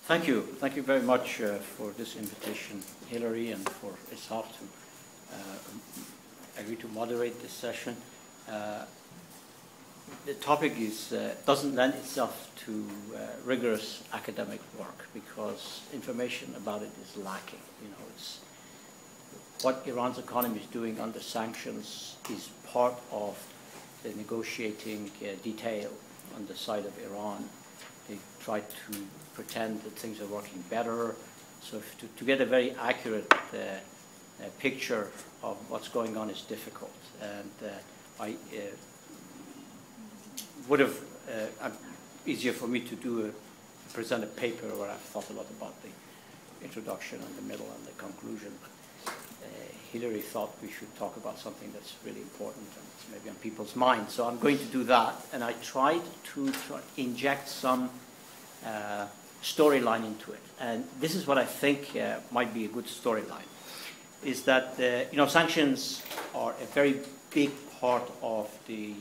Thank you. Thank you very much for this invitation, Hillary, and for Ishaq to agree to moderate this session. The topic doesn't lend itself to rigorous academic work because information about it is lacking. It's what Iran's economy is doing under sanctions is part of the negotiating detail on the side of Iran. They try to pretend that things are working better. So to get a very accurate picture of what's going on is difficult. And I would have easier for me to present a paper where I've thought a lot about the introduction and the middle and the conclusion. But Hillary thought we should talk about something that's really important and it's maybe on people's minds. So I'm going to do that. And I tried to inject some storyline into it. And this is what I think might be a good storyline, is that sanctions are a very big part of the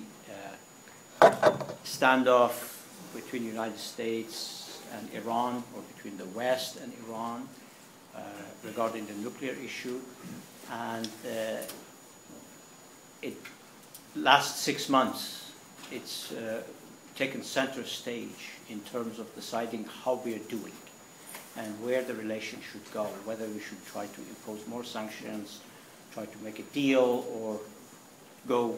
standoff between the United States and Iran, or between the West and Iran, regarding the nuclear issue. And last 6 months, it's taken center stage in terms of deciding how we are doing and where the relation should go, whether we should try to impose more sanctions, try to make a deal, or go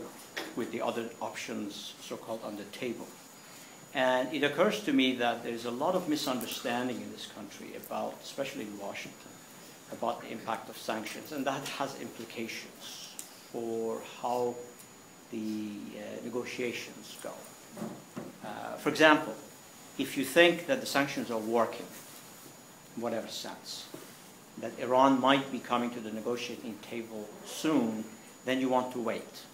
with the other options so-called on the table. And it occurs to me that there's a lot of misunderstanding in this country about, especially in Washington, about the impact of sanctions, and that has implications for how the negotiations go. For example, if you think that the sanctions are working, in whatever sense, that Iran might be coming to the negotiating table soon, then you want to wait.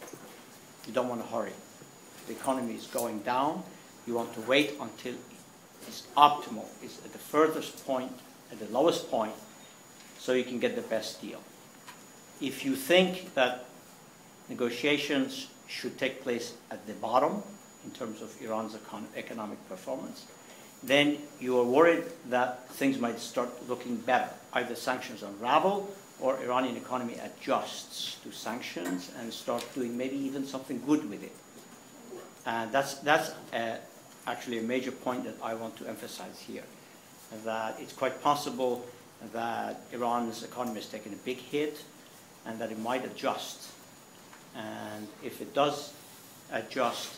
You don't want to hurry. The economy is going down. You want to wait until it's optimal, it's at the furthest point, at the lowest point, so you can get the best deal. If you think that negotiations should take place at the bottom in terms of Iran's economic performance, then you are worried that things might start looking better. Either sanctions unravel or Iranian economy adjusts to sanctions and start doing maybe even something good with it. And that's actually a major point that I want to emphasize here, that it's quite possible that Iran's economy has taken a big hit and that it might adjust. And if it does adjust,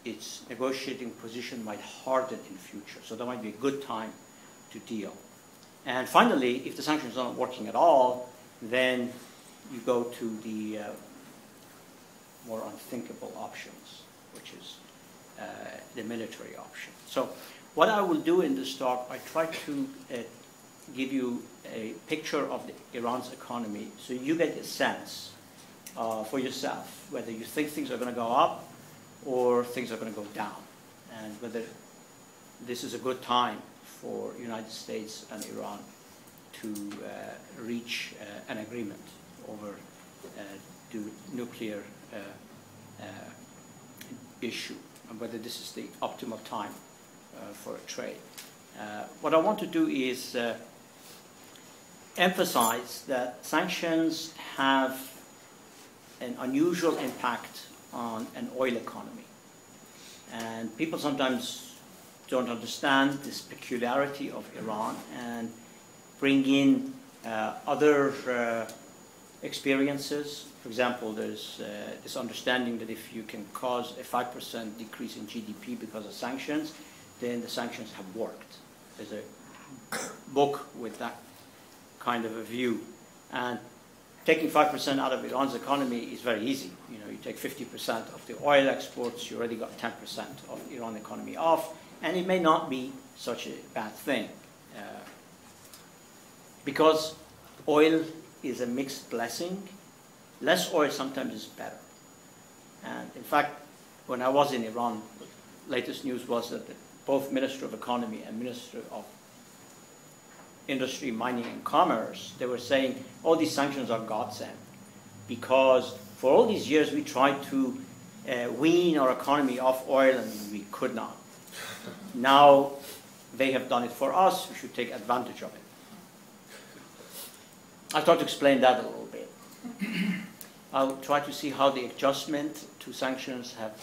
its negotiating position might harden in the future. So that might be a good time to deal. And finally, if the sanctions aren't working at all, then you go to the more unthinkable options, which is the military option. So what I will do in this talk, I try to give you a picture of Iran's economy so you get a sense for yourself whether you think things are going to go up or things are going to go down, and whether this is a good time for the United States and Iran to reach an agreement over the nuclear issue, and whether this is the optimal time for a trade. What I want to do is emphasize that sanctions have an unusual impact on an oil economy. And people sometimes don't understand this peculiarity of Iran and bring in other experiences. For example, there's this understanding that if you can cause a 5% decrease in GDP because of sanctions, then the sanctions have worked. There's a book with that kind of a view. And taking 5% out of Iran's economy is very easy. You take 50% of the oil exports, you already got 10% of Iran economy off, and it may not be such a bad thing. Because oil is a mixed blessing, less oil sometimes is better. And in fact, when I was in Iran, the latest news was that both Minister of Economy and Minister of Industry, Mining and Commerce, they were saying, all these sanctions are godsend, because for all these years we tried to wean our economy off oil and we could not. Now they have done it for us, we should take advantage of it. I'll try to explain that a little bit. I'll try to see how the adjustment to sanctions have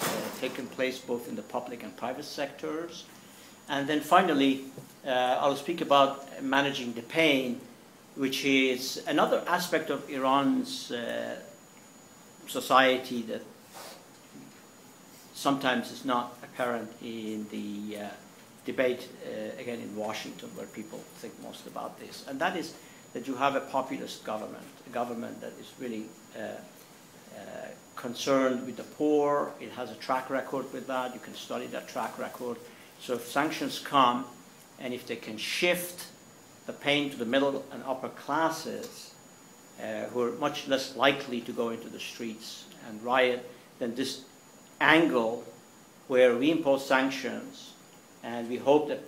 taken place both in the public and private sectors. And then finally, I'll speak about managing the pain, which is another aspect of Iran's society that sometimes is not apparent in the debate, again, in Washington, where people think most about this. And that is that you have a populist government, a government that is really concerned with the poor. It has a track record with that. You can study that track record. So if sanctions come, and if they can shift the pain to the middle and upper classes, who are much less likely to go into the streets and riot, then this angle where we impose sanctions, and we hope that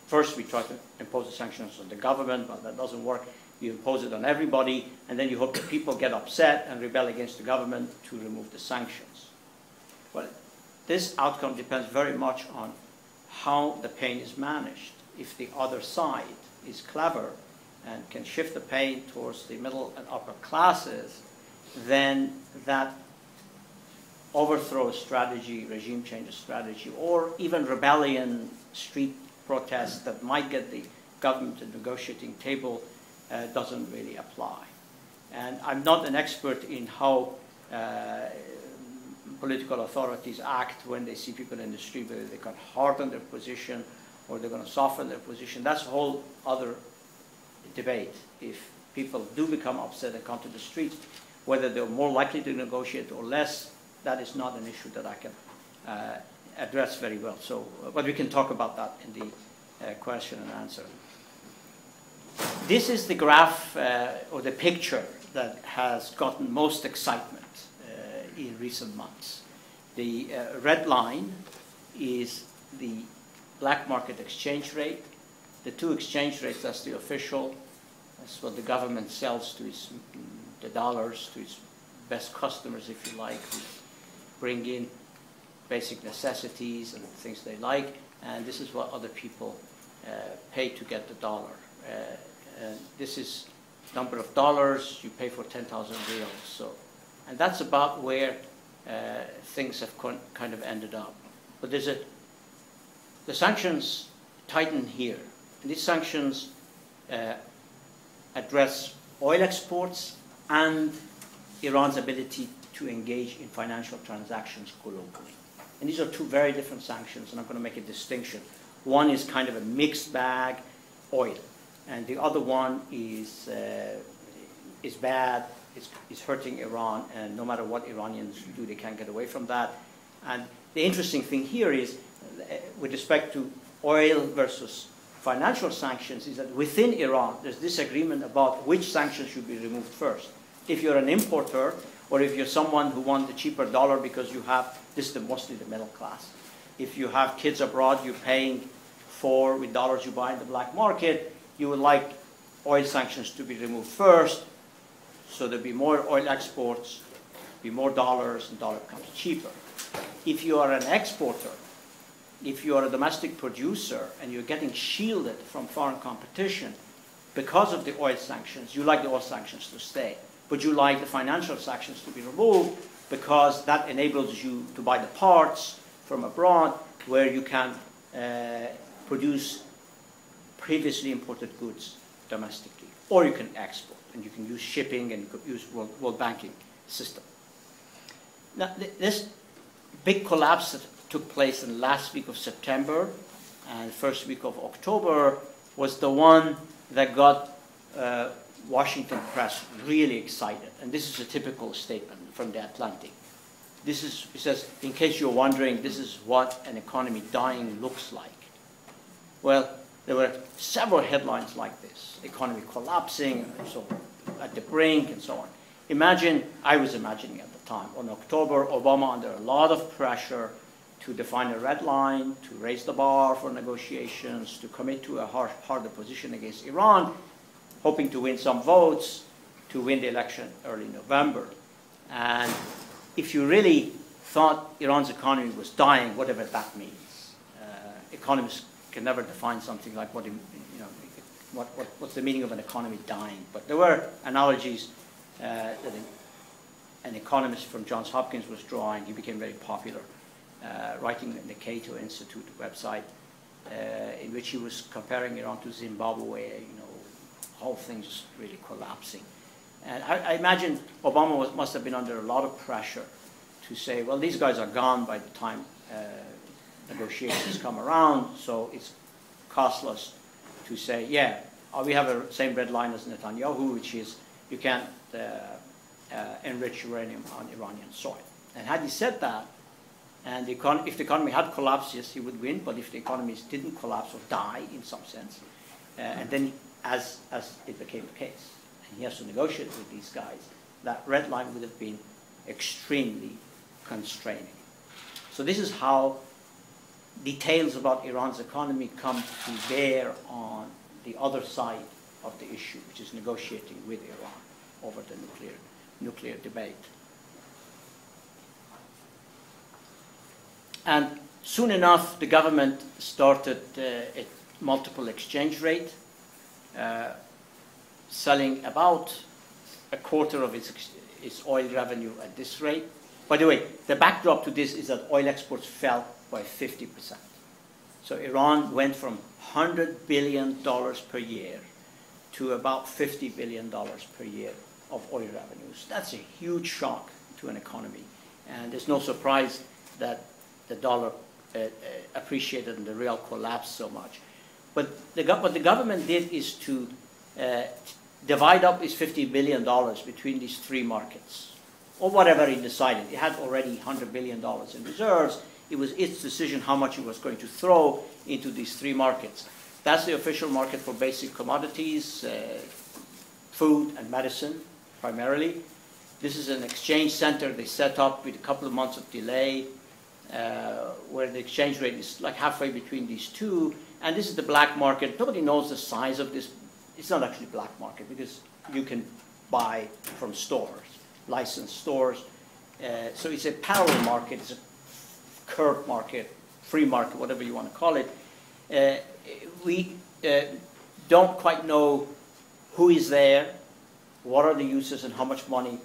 first we try to impose the sanctions on the government, but that doesn't work. You impose it on everybody, and then you hope that people get upset and rebel against the government to remove the sanctions. Well, this outcome depends very much on how the pain is managed. If the other side is clever and can shift the pain towards the middle and upper classes, then that overthrow strategy, regime change strategy, or even rebellion, street protests that might get the government to the negotiating table doesn't really apply. And I'm not an expert in how political authorities act when they see people in the street, whether they can harden their position or they're going to soften their position. That's a whole other debate. If people do become upset and come to the streets, whether they're more likely to negotiate or less, that is not an issue that I can address very well. So, but we can talk about that in the question and answer. This is the graph or the picture that has gotten most excitement in recent months. The red line is the black market exchange rate. The two exchange rates, that's the official, that's what the government sells to its, the dollars to its best customers, if you like, who bring in basic necessities and things they like, and this is what other people pay to get the dollar. And this is number of dollars you pay for 10,000 reals. So, and that's about where things have kind of ended up. But there's the sanctions tighten here. And these sanctions address oil exports and Iran's ability to engage in financial transactions globally. And these are two very different sanctions, and I'm going to make a distinction. One is kind of a mixed bag, oil, and the other one is bad, it's hurting Iran, and no matter what Iranians do, they can't get away from that. And the interesting thing here is, with respect to oil versus financial sanctions, is that within Iran, there's disagreement about which sanctions should be removed first. If you're an importer, or if you're someone who wants a cheaper dollar because you have, this is mostly the middle class. If you have kids abroad, you're paying for, with dollars you buy in the black market, you would like oil sanctions to be removed first, so there'll be more oil exports, be more dollars, and dollar becomes cheaper. If you are an exporter, if you are a domestic producer and you're getting shielded from foreign competition because of the oil sanctions, you like the oil sanctions to stay. But you like the financial sanctions to be removed because that enables you to buy the parts from abroad where you can produce previously imported goods domestically. Or you can export, and you can use shipping, and you could use world banking system. Now, this big collapse that took place in the last week of September and first week of October was the one that got Washington press really excited. And this is a typical statement from the Atlantic. This is, it says, in case you're wondering, this is what an economy dying looks like. Well, there were several headlines like this. Economy collapsing, and so at the brink, and so on. Imagine, I was imagining at the time, on October, Obama under a lot of pressure to define a red line, to raise the bar for negotiations, to commit to a harder position against Iran, hoping to win some votes to win the election early November. And if you really thought Iran's economy was dying, whatever that means, economists can never define something like what, what's the meaning of an economy dying. But there were analogies that an economist from Johns Hopkins was drawing. He became very popular, writing in the Cato Institute website, in which he was comparing Iran to Zimbabwe, whole thing's really collapsing. And I imagine Obama must have been under a lot of pressure to say, well, these guys are gone by the time negotiations come around, so it's costless to say, yeah, we have the same red line as Netanyahu, which is you can't enrich uranium on Iranian soil. And had he said that, and if the economy had collapsed, yes, he would win, but if the economies didn't collapse or die in some sense, and then as it became the case, and he has to negotiate with these guys, that red line would have been extremely constraining. So this is how details about Iran's economy come to bear on the other side of the issue, which is negotiating with Iran over the nuclear debate. And soon enough, the government started a multiple exchange rate, selling about a quarter of its oil revenue at this rate. By the way, the backdrop to this is that oil exports fell by 50%. So Iran went from $100 billion per year to about $50 billion per year of oil revenues. That's a huge shock to an economy. And there's no surprise that the dollar appreciated and the real collapsed so much. But what the government did is to divide up its $50 billion between these three markets, or whatever it decided. It had already $100 billion in reserves. It was its decision how much it was going to throw into these three markets. That's the official market for basic commodities, food and medicine, primarily. This is an exchange center they set up with a couple of months of delay, where the exchange rate is like halfway between these two. And this is the black market. Nobody knows the size of this. It's not actually black market because you can buy from stores, licensed stores. So it's a parallel market. It's a curb market, free market, whatever you want to call it. We don't quite know who is there, what are the uses, and how much money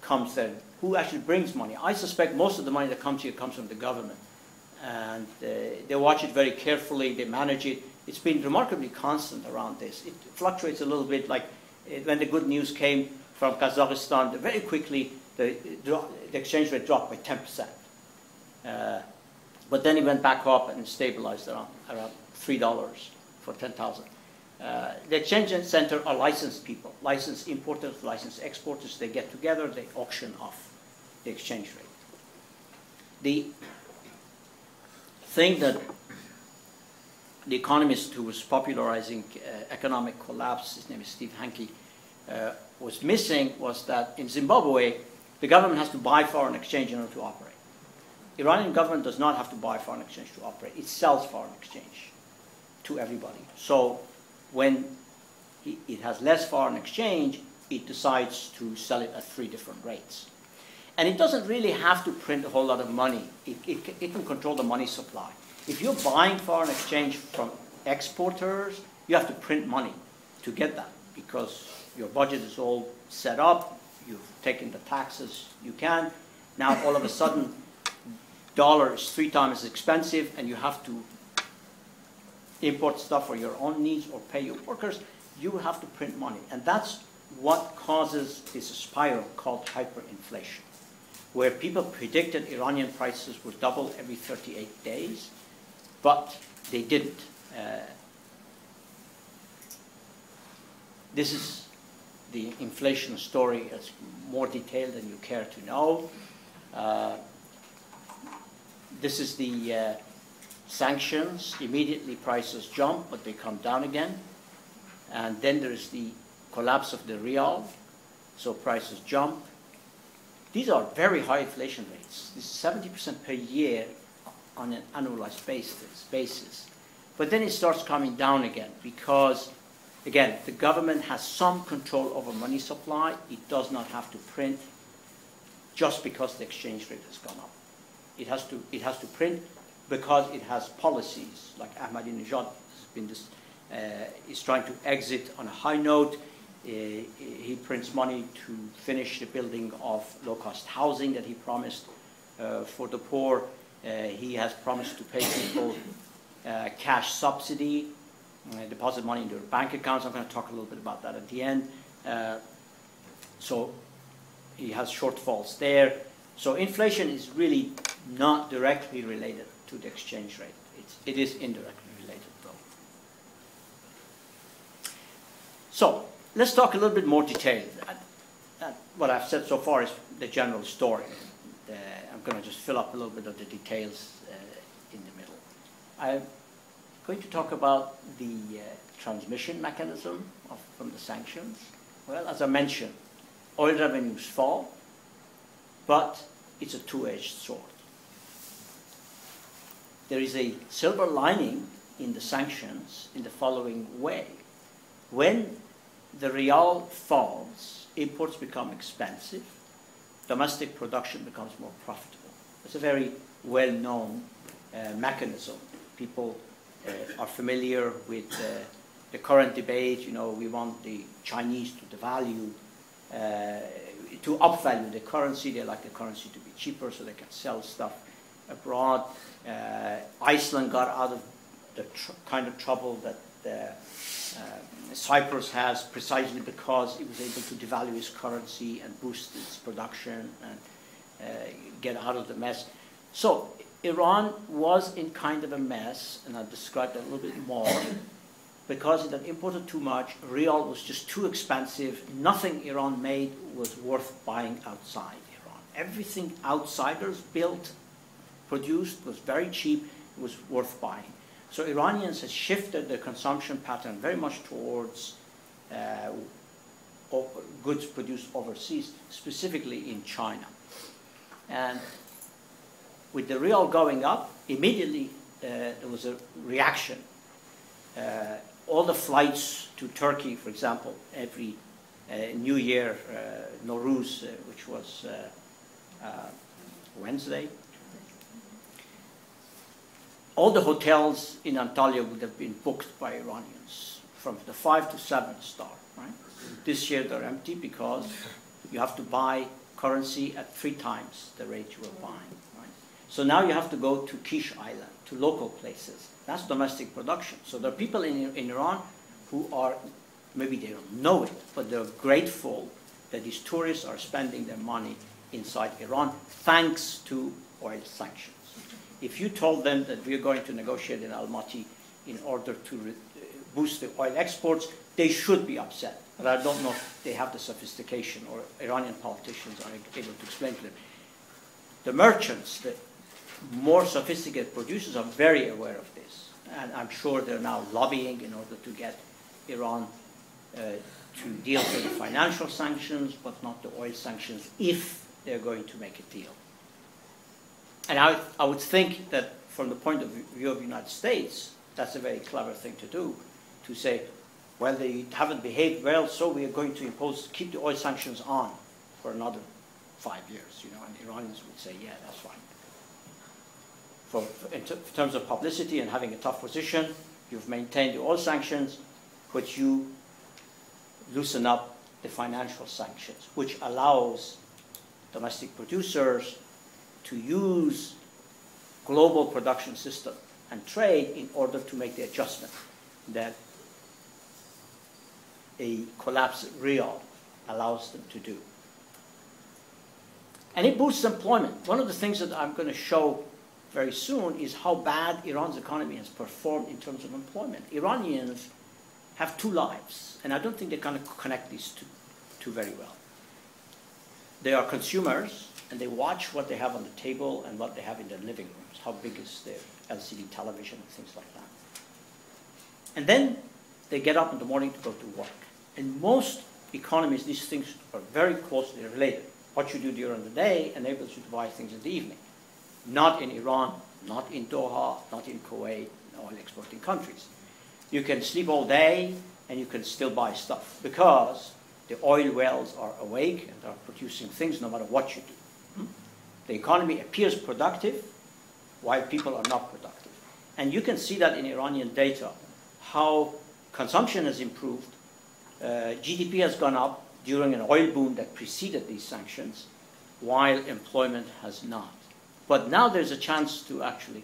comes there. Who actually brings money? I suspect most of the money that comes here comes from the government. And they watch it very carefully, they manage it. It's been remarkably constant around this. It fluctuates a little bit, like when the good news came from Kazakhstan, very quickly the exchange rate dropped by 10%. But then it went back up and stabilized around $3 for 10,000. The exchange center are licensed people, licensed importers, licensed exporters. They get together, they auction off the exchange rate. The thing that the economist who was popularizing economic collapse, his name is Steve Hanke, was missing was that in Zimbabwe, the government has to buy foreign exchange in order to operate. Iranian government does not have to buy foreign exchange to operate. It sells foreign exchange to everybody. So when it has less foreign exchange, it decides to sell it at 3 different rates. And it doesn't really have to print a whole lot of money. It can control the money supply. If you're buying foreign exchange from exporters, you have to print money to get that because your budget is all set up, you've taken the taxes you can. Now all of a sudden, dollar is 3 times as expensive and you have to import stuff for your own needs or pay your workers, you have to print money. And that's what causes this spiral called hyperinflation, where people predicted Iranian prices would double every 38 days, but they didn't. This is the inflation story. It's more detailed than you care to know. This is the sanctions. Immediately prices jump, but they come down again. And then there's the collapse of the rial, so prices jump. These are very high inflation rates. This is 70% per year on an annualized basis. But then it starts coming down again because, again, the government has some control over money supply. It does not have to print just because the exchange rate has gone up. It has to print because it has policies like Ahmadinejad is trying to exit on a high note. He prints money to finish the building of low-cost housing that he promised for the poor. He has promised to pay people cash subsidy, deposit money into their bank accounts. I'm going to talk a little bit about that at the end. So he has shortfalls there. So inflation is really not directly related to the exchange rate. It is indirectly related, though. So let's talk a little bit more detail. What I've said so far is the general story. I'm going to just fill up a little bit of the details in the middle. I'm going to talk about the transmission mechanism from the sanctions. Well, as I mentioned, oil revenues fall, but it's a two-edged sword. There is a silver lining in the sanctions in the following way. When the rial falls, imports become expensive, domestic production becomes more profitable. It's a very well-known mechanism. People are familiar with the current debate. You know, we want the Chinese to devalue, to upvalue the currency. They like the currency to be cheaper so they can sell stuff abroad. Iceland got out of the kind of trouble that Cyprus has precisely because it was able to devalue its currency and boost its production and get out of the mess. So Iran was in kind of a mess, and I'll describe that a little bit more, because it had imported too much. Rial was just too expensive. Nothing Iran made was worth buying outside Iran. Everything outsiders built, produced, was very cheap, it was worth buying. So Iranians had shifted their consumption pattern very much towards goods produced overseas, specifically in China. And with the rial going up, immediately there was a reaction. All the flights to Turkey, for example, every New Year, Nowruz, which was Wednesday, all the hotels in Antalya would have been booked by Iranians from the 5 to 7 star, right? This year they're empty because you have to buy currency at 3 times the rate you were buying, right? So now you have to go to Kish Island, to local places. That's domestic production. So there are people in Iran who are, maybe they don't know it, but they're grateful that these tourists are spending their money inside Iran thanks to oil sanctions. If you told them that we're going to negotiate in Almaty in order to boost the oil exports, they should be upset. But I don't know if they have the sophistication or Iranian politicians are able to explain to them. The merchants, the more sophisticated producers are very aware of this. And I'm sure they're now lobbying in order to get Iran to deal with the financial sanctions, but not the oil sanctions, if they're going to make a deal. And I would think that from the point of view of the United States, that's a very clever thing to do, to say, well, they haven't behaved well, so we are going to keep the oil sanctions on for another 5 years, you know, and the Iranians would say, yeah, that's fine. In terms of publicity and having a tough position, you've maintained the oil sanctions, but you loosen up the financial sanctions, which allows domestic producers to use global production system and trade in order to make the adjustment that a collapsed rial allows them to do. And it boosts employment. One of the things that I'm going to show very soon is how bad Iran's economy has performed in terms of employment. Iranians have 2 lives, and I don't think they kind of connect these two very well. They are consumers, and they watch what they have on the table and what they have in their living rooms. How big is their LCD television and things like that. And then they get up in the morning to go to work. In most economies, these things are very closely related. What you do during the day enables you to buy things in the evening. Not in Iran, not in Doha, not in Kuwait, oil exporting countries. You can sleep all day and you can still buy stuff because the oil wells are awake and are producing things no matter what you do. The economy appears productive while people are not productive. And you can see that in Iranian data, how consumption has improved, GDP has gone up during an oil boom that preceded these sanctions, while employment has not. But now there's a chance to actually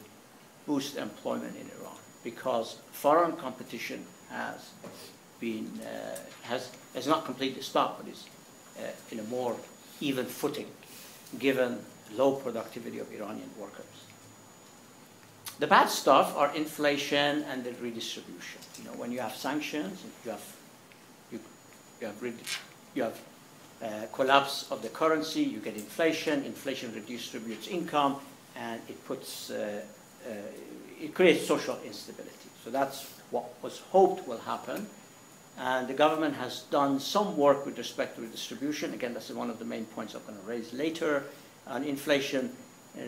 boost employment in Iran, because foreign competition has been, has not completely stopped, but is in a more even footing, given low productivity of Iranian workers. The bad stuff are inflation and the redistribution. You know, when you have sanctions, you have collapse of the currency, you get inflation. Inflation redistributes income, and it puts it creates social instability. So that's what was hoped will happen. And the government has done some work with respect to redistribution. Again, that's one of the main points I'm going to raise later. On inflation,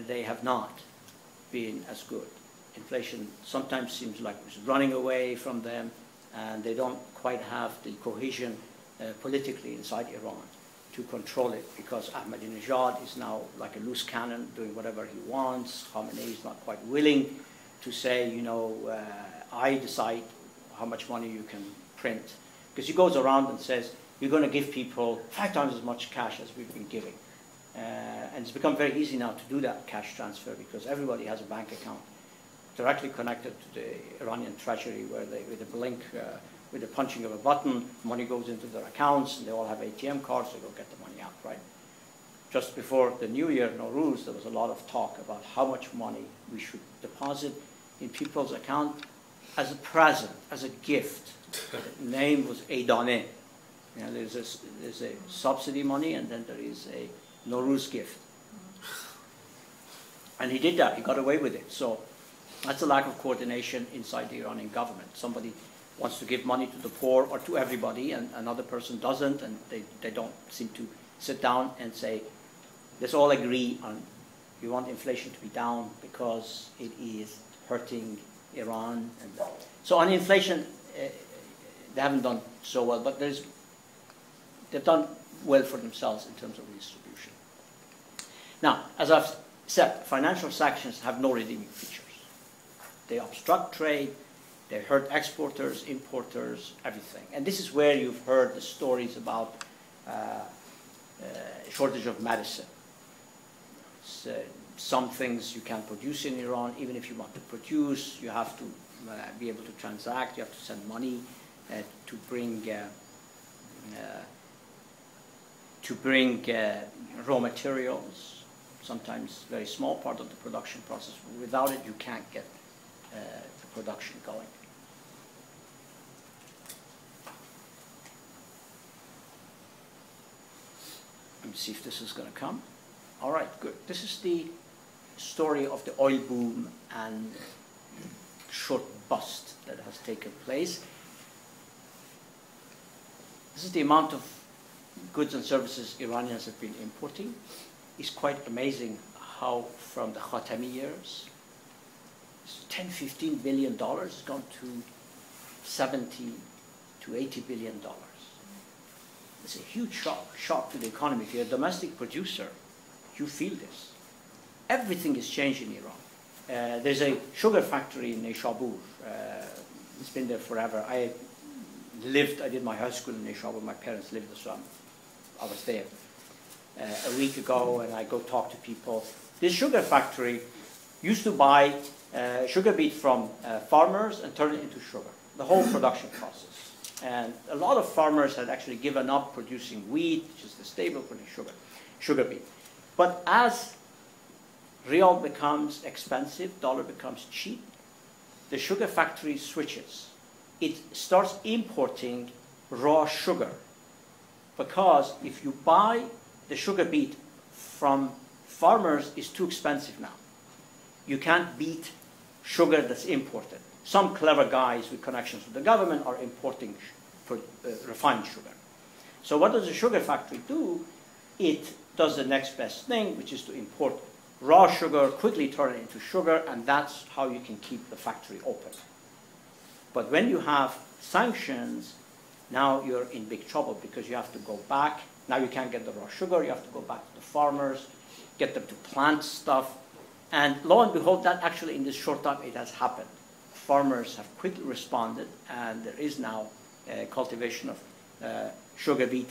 they have not been as good. Inflation sometimes seems like it's running away from them, and they don't quite have the cohesion politically inside Iran to control it, because Ahmadinejad is now like a loose cannon doing whatever he wants. Khamenei is not quite willing to say, you know, I decide how much money you can print, because he goes around and says, you're going to give people 5 times as much cash as we've been giving. And it's become very easy now to do that cash transfer, because everybody has a bank account directly connected to the Iranian treasury, where they, with a blink, with the punching of a button, money goes into their accounts, and they all have ATM cards, they go get the money out, right? Just before the New Year, Nowruz, there was a lot of talk about how much money we should deposit in people's account as a present, as a gift. The name was Eidane. You know, there's a subsidy money, and then there is a Nowruz gift. And he did that, he got away with it. So that's a lack of coordination inside the Iranian government. Somebody wants to give money to the poor or to everybody, and another person doesn't, and they don't seem to sit down and say, let's all agree on, we want inflation to be down because it is hurting Iran. And so on inflation, they haven't done so well, but they've done well for themselves in terms of redistribution. Now, as I've said, financial sanctions have no redeeming features. They obstruct trade, they hurt exporters, importers, everything. And this is where you've heard the stories about shortage of medicine. Some things you can't produce in Iran. Even if you want to produce, you have to be able to transact, you have to send money to bring raw materials, sometimes very small part of the production process. Without it, you can't get the production going. Let me see if this is going to come. All right, good. This is the story of the oil boom and short bust that has taken place. This is the amount of goods and services Iranians have been importing. It's quite amazing how from the Khatami years, $10–15 billion has gone to $70 to $80 billion. It's a huge shock to the economy. If you're a domestic producer, you feel this. Everything is changed in Iran. There's a sugar factory in Neyshabur. It's been there forever. I did my high school in Neyshabur. My parents lived there, so I was there a week ago, and I go talk to people. This sugar factory used to buy sugar beet from farmers and turn it into sugar, the whole production process. And a lot of farmers had actually given up producing wheat, which is the staple for the sugar beet. But as real becomes expensive, dollar becomes cheap, the sugar factory switches. It starts importing raw sugar, because if you buy the sugar beet from farmers, it's too expensive now. You can't beat sugar that's imported. Some clever guys with connections with the government are importing refined sugar. So what does the sugar factory do? It does the next best thing, which is to import raw sugar, quickly turn it into sugar, and that's how you can keep the factory open. But when you have sanctions, now you're in big trouble, because you have to go back. Now you can't get the raw sugar, you have to go back to the farmers, get them to plant stuff, And lo and behold, that actually in this short time it has happened. Farmers have quickly responded, and there is now cultivation of sugar beet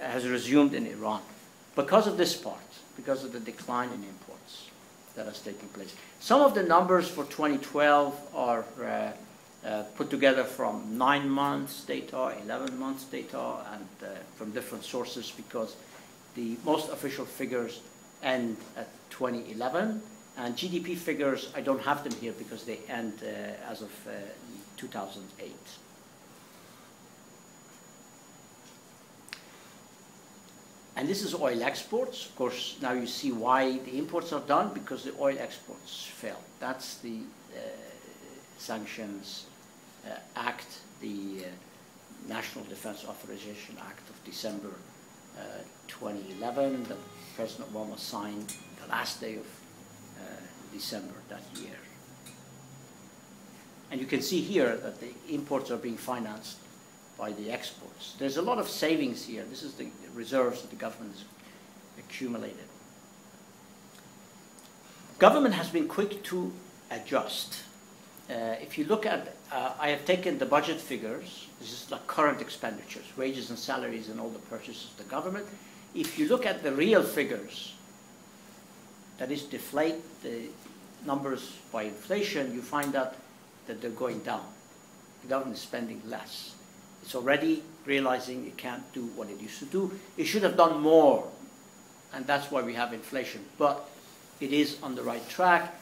has resumed in Iran because of this part, because of the decline in imports that has taken place. Some of the numbers for 2012 are put together from 9 months data, 11 months data, and from different sources, because the most official figures end at 2011, and GDP figures, I don't have them here because they end as of 2008. And this is oil exports. Of course, now you see why the imports are done, because the oil exports fell. That's the Sanctions Act, the National Defense Authorization Act of December 2011 that President Obama signed the last day of December that year. And you can see here that the imports are being financed by the exports. There's a lot of savings here. This is the reserves that the government has accumulated. Government has been quick to adjust. If you look at, I have taken the budget figures. This is like current expenditures, wages and salaries and all the purchases of the government. If you look at the real figures, that is deflate the numbers by inflation, you find out that they're going down. The government is spending less. It's already realizing it can't do what it used to do. It should have done more, and that's why we have inflation. But it is on the right track.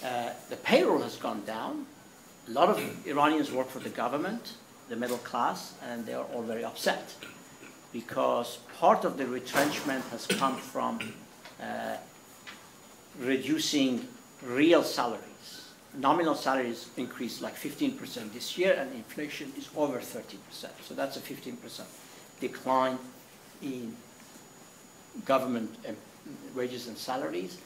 The payroll has gone down. A lot of Iranians work for the government, the middle class, and they are all very upset because part of the retrenchment has come from reducing real salaries. Nominal salaries increased like 15% this year, and inflation is over 30%. So that's a 15% decline in government wages and salaries.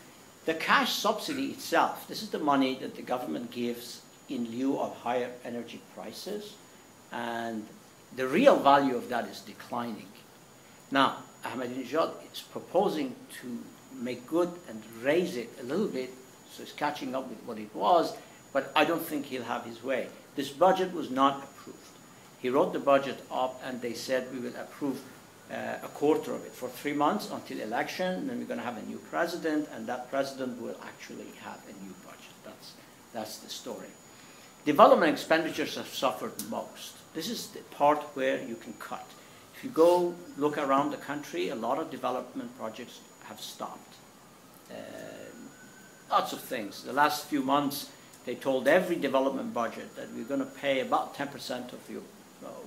The cash subsidy itself, this is the money that the government gives in lieu of higher energy prices, and the real value of that is declining. Now, Ahmadinejad is proposing to make good and raise it a little bit, so it's catching up with what it was, but I don't think he'll have his way. This budget was not approved. He wrote the budget up, and they said we will approve a quarter of it for 3 months until election, then we're going to have a new president, and that president will actually have a new budget. That's the story. Development expenditures have suffered most. This is the part where you can cut. If you go look around the country, a lot of development projects have stopped. Lots of things. The last few months, they told every development budget that we're going to pay about 10% of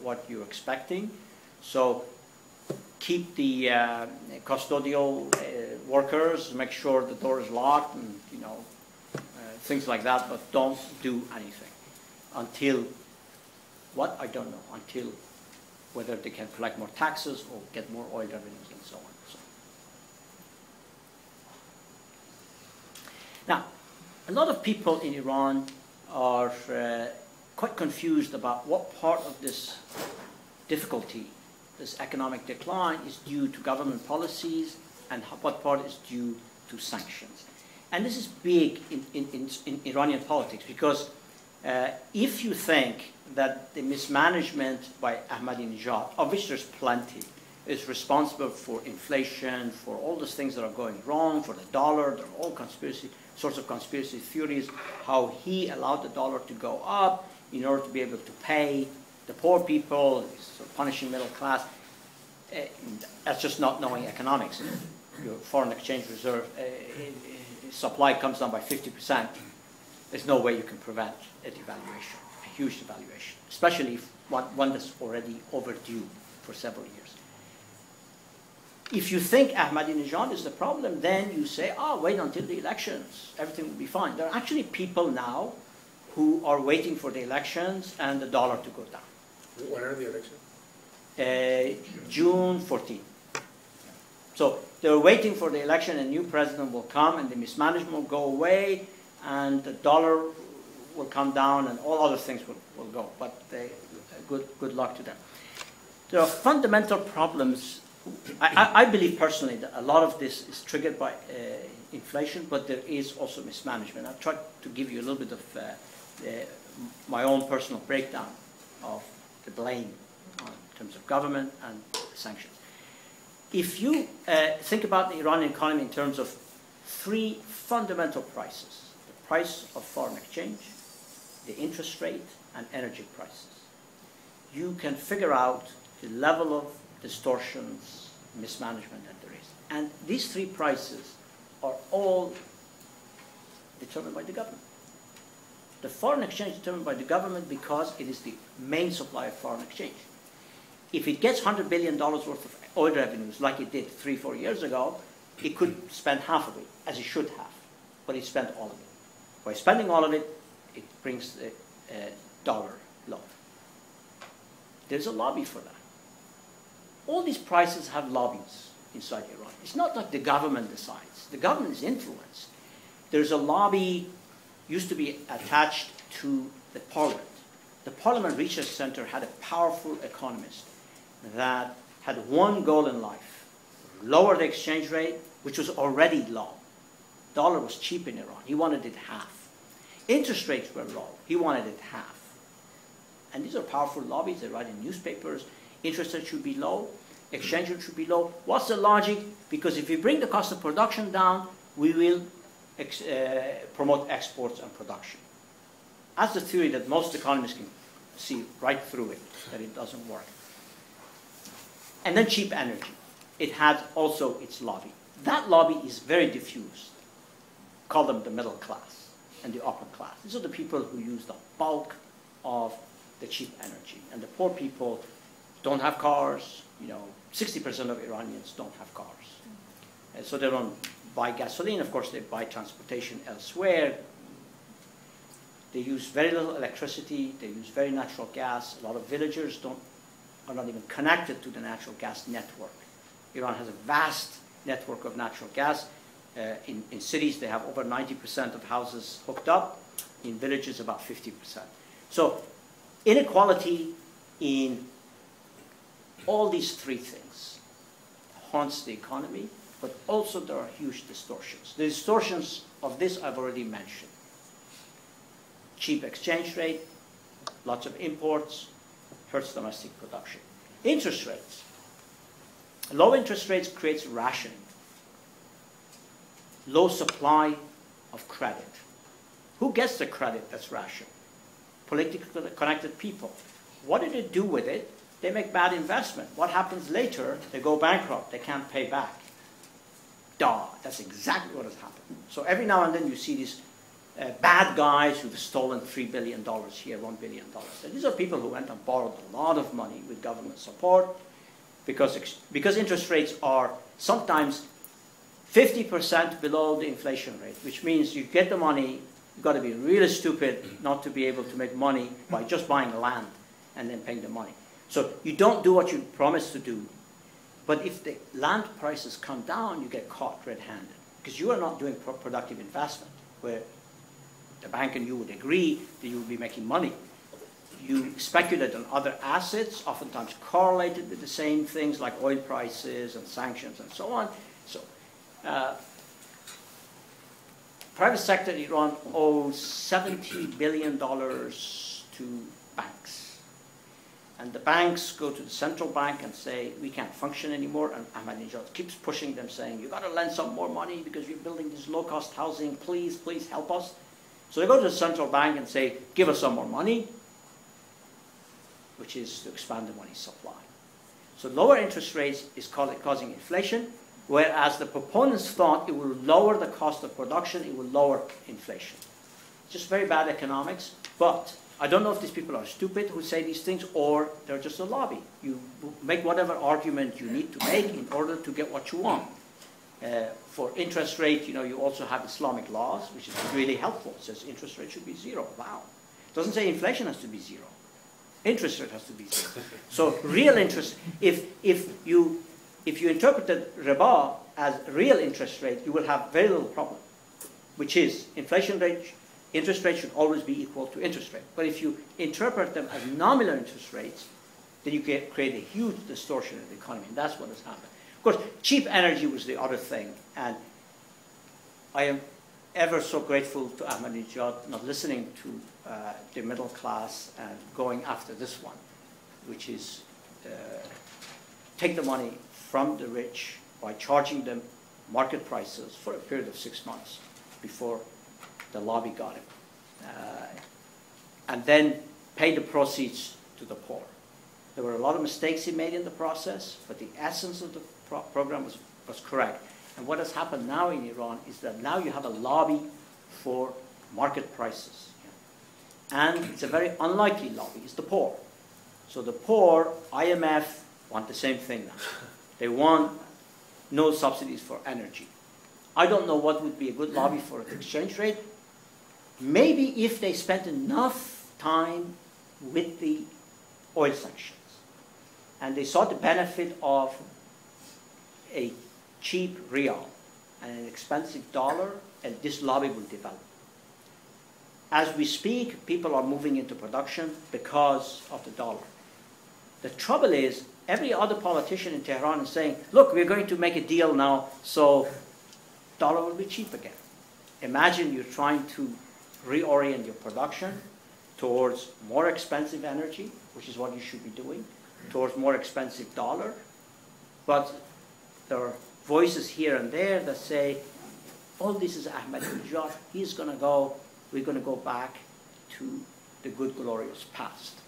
what you're expecting. So keep the custodial workers, make sure the door is locked, and things like that. But don't do anything until what, I don't know. Until whether they can collect more taxes or get more oil revenues and so on. Now, a lot of people in Iran are quite confused about what part of this difficulty, this economic decline, is due to government policies and what part is due to sanctions. And this is big in Iranian politics, because if you think that the mismanagement by Ahmadinejad, of which there's plenty, is responsible for inflation, for all those things that are going wrong, for the dollar, there are all sorts of conspiracy theories, how he allowed the dollar to go up in order to be able to pay the poor people, sort of punishing middle class. That's just not knowing economics. Your foreign exchange reserve supply comes down by 50%. There's no way you can prevent a devaluation, a huge devaluation, especially one that's already overdue for several years. If you think Ahmadinejad is the problem, then you say, wait until the elections, everything will be fine. There are actually people now who are waiting for the elections and the dollar to go down. When are the elections? June 14th. So they're waiting for the election, a new president will come, and the mismanagement will go away, and the dollar will come down, and all other things will go. But good luck to them. There are fundamental problems. I believe personally that a lot of this is triggered by inflation, but there is also mismanagement. I've tried to give you a little bit of my own personal breakdown of the blame in terms of government and sanctions. If you think about the Iranian economy in terms of three fundamental prices: the price of foreign exchange, the interest rate, and energy prices, you can figure out the level of distortions, mismanagement that there is. And these three prices are all determined by the government. The foreign exchange is determined by the government because it is the main supplier of foreign exchange. If it gets $100 billion worth of oil revenues like it did 3-4 years ago, it could spend half of it, as it should have, but it spent all of it. By spending all of it, it brings the dollar low. There's a lobby for that. All these prices have lobbies inside Iran. It's not like the government decides. The government is influenced. There's a lobby, used to be attached to the parliament. The Parliament Research Center had a powerful economist that had one goal in life: lower the exchange rate, which was already low. Dollar was cheap in Iran. He wanted it half. Interest rates were low. He wanted it half. And these are powerful lobbies. They write in newspapers. Interest rates should be low. Exchange rate should be low. What's the logic? Because if we bring the cost of production down, we will promote exports and production. That's the theory that most economists can see right through it, that it doesn't work. And then cheap energy. It had also its lobby. That lobby is very diffused. Call them the middle class and the upper class. These are the people who use the bulk of the cheap energy. And the poor people don't have cars. 60% of Iranians don't have cars. And so they don't buy gasoline. Of course, they buy transportation elsewhere. They use very little electricity. They use very natural gas. A lot of villagers are not even connected to the natural gas network. Iran has a vast network of natural gas. In cities, they have over 90% of houses hooked up. In villages, about 50%. So inequality in all these three things haunts the economy, but also there are huge distortions. The distortions of this I've already mentioned. Cheap exchange rate, lots of imports, hurts domestic production. Interest rates. Low interest rates creates rationing. Low supply of credit. Who gets the credit that's rationed? Politically connected people. What do they do with it? They make bad investment. What happens later? They go bankrupt. They can't pay back. Duh, that's exactly what has happened. So every now and then you see these bad guys who've stolen $3 billion here, $1 billion. And these are people who went and borrowed a lot of money with government support because interest rates are sometimes 50% below the inflation rate, which means you get the money, you've got to be really stupid not to be able to make money by just buying land and then paying the money. So you don't do what you promised to do. But if the land prices come down, you get caught red-handed because you are not doing productive investment where the bank and you would agree that you would be making money. You speculate on other assets, oftentimes correlated with the same things like oil prices and sanctions and so on. So private sector in Iran owes $70 billion to banks. And the banks go to the central bank and say, we can't function anymore. And Ahmadinejad keeps pushing them, saying, you've got to lend some more money because we're building this low-cost housing. Please, please help us. So they go to the central bank and say, give us some more money, which is to expand the money supply. So lower interest rates is causing inflation, whereas the proponents thought it will lower the cost of production, it will lower inflation. It's just very bad economics, but I don't know if these people are stupid who say these things or they're just a lobby. You make whatever argument you need to make in order to get what you want. For interest rate, you also have Islamic laws, which is really helpful. It says interest rate should be 0. Wow. It doesn't say inflation has to be 0. Interest rate has to be 0. So real interest, if you interpreted riba as real interest rate, you will have very little problem, which is inflation rate, interest rate should always be equal to interest rate. But if you interpret them as nominal interest rates, then you create a huge distortion in the economy, and that's what has happened. Of course, cheap energy was the other thing, and I am ever so grateful to Ahmadinejad not listening to the middle class and going after this one, which is take the money from the rich by charging them market prices for a period of 6 months before the lobby got him, and then pay the proceeds to the poor. There were a lot of mistakes he made in the process, but the essence of the program was correct. And what has happened now in Iran is that now you have a lobby for market prices. And it's a very unlikely lobby. It's the poor. So the poor, IMF, want the same thing now. They want no subsidies for energy. I don't know what would be a good lobby for the exchange rate. Maybe if they spent enough time with the oil sanctions and they saw the benefit of a cheap real and an expensive dollar, and this lobby will develop. As we speak, people are moving into production because of the dollar. The trouble is, every other politician in Tehran is saying, look, we're going to make a deal now, so dollar will be cheap again. Imagine you're trying to reorient your production towards more expensive energy, which is what you should be doing, towards more expensive dollar. But there are voices here and there that say, oh, this is Ahmadinejad, he's going to go, we're going to go back to the good, glorious past.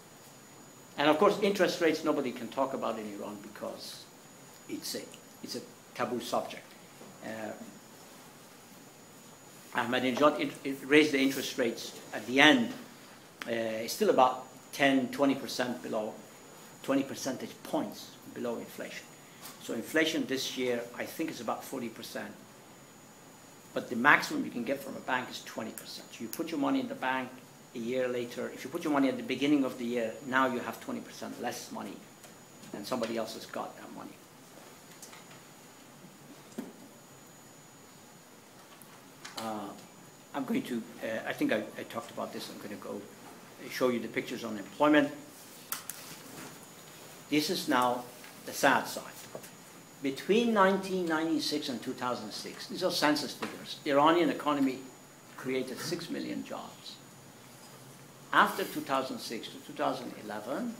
And of course, interest rates nobody can talk about in Iran because it's a taboo subject. Ahmadinejad raised the interest rates at the end, still about 10, 20% below, 20 percentage points below inflation. So inflation this year, I think, is about 40%. But the maximum you can get from a bank is 20%. So you put your money in the bank a year later. If you put your money at the beginning of the year, now you have 20% less money and somebody else has got that money. I'm going to, I think I talked about this. I'm going to go show you the pictures on employment. This is now the sad side. Between 1996 and 2006, these are census figures, the Iranian economy created 6 million jobs. After 2006 to 2011,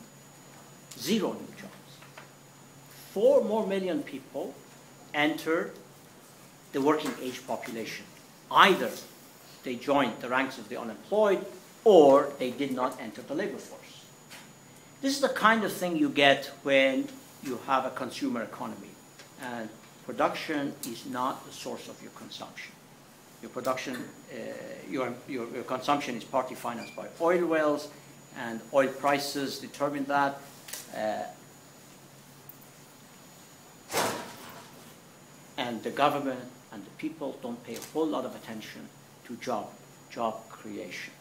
0 new jobs. 4 more million people entered the working age population. Either they joined the ranks of the unemployed or they did not enter the labor force. This is the kind of thing you get when you have a consumer economy. And production is not the source of your consumption. Your production, your consumption is partly financed by oil wells, and oil prices determine that. And the government and the people don't pay a whole lot of attention to job creation.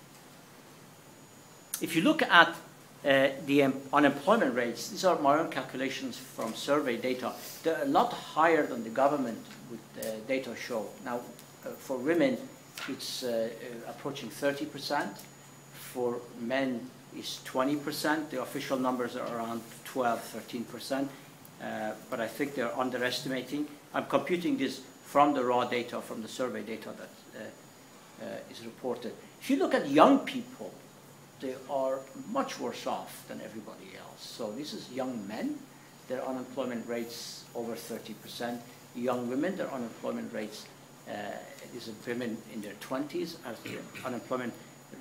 If you look at the unemployment rates, these are my own calculations from survey data. They're a lot higher than the government data show. Now, for women, it's approaching 30%. For men, it's 20%. The official numbers are around 12, 13%. But I think they're underestimating. I'm computing this from the raw data, from the survey data that is reported. If you look at young people, they are much worse off than everybody else. So this is young men. Their unemployment rates over 30%. Young women, their unemployment rates, these are women in their 20s, as the unemployment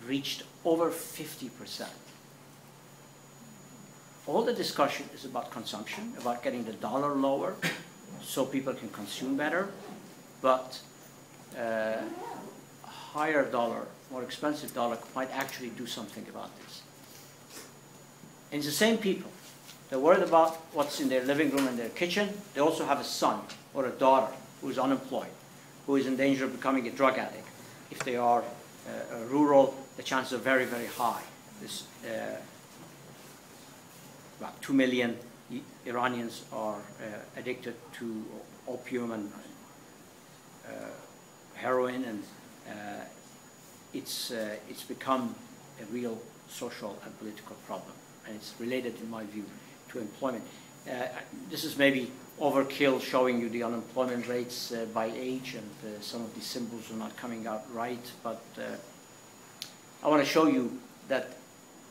reached over 50%. All the discussion is about consumption, about getting the dollar lower so people can consume better, but higher dollar, more expensive dollar might actually do something about this. And it's the same people. They're worried about what's in their living room and their kitchen. They also have a son or a daughter who is unemployed, who is in danger of becoming a drug addict. If they are rural, the chances are very, very high. This, about 2 million Iranians are addicted to opium and heroin, and it's become a real social and political problem, and it's related, in my view, to employment. This is maybe overkill showing you the unemployment rates by age, and some of these symbols are not coming out right, but I want to show you that,